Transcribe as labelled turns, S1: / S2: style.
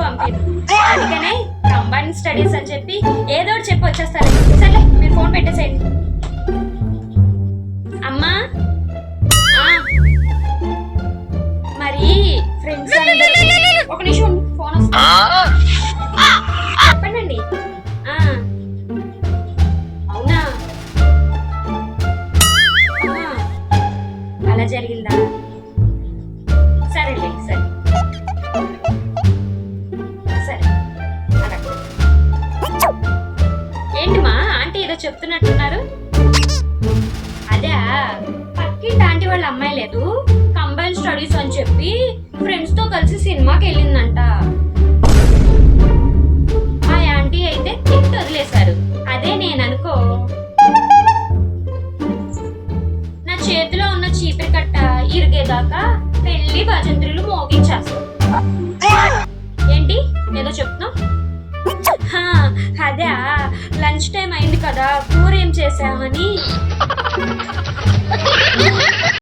S1: పంపినా అందుకనే combine studies అని చెప్పి ఏదో ఒకటి చెప్పి వచ్చేస్తారు. సరే మీరు ఫోన్ పెట్టేసేయండి. అమ్మా మరి ఫ్రెండ్స్ ఒక నిమిషం ఫోన్ వస్తుంది, చెప్పండి. అవునా, అలా జరిగిందా? సరేలే, సరే సరే. అలా ఏంటి మా ఆంటీ ఏదో చెప్తున్నట్టున్నారు? అదే పక్కింటి ఆంటీ వాళ్ళ అమ్మాయి లేదు, కంబైన్ స్టడీస్ అని చెప్పి ఫ్రెండ్స్ తో కలిసి సినిమాకి వెళ్ళిందంట. ఆ ఆంటీ అయితే తిట్టి వదిలేశారు. అదే నేను అనుకో నా చేతిలో ఉన్న చీపిరి కట్ట ఇరిగేదాకా పెళ్లి భజంత్రులు మోగించేస్తా. ఏంటి ఏదో చెప్తున్నావు? అదే లంచ్ టైం అయింది కదా, కూర ఏం చేసామని.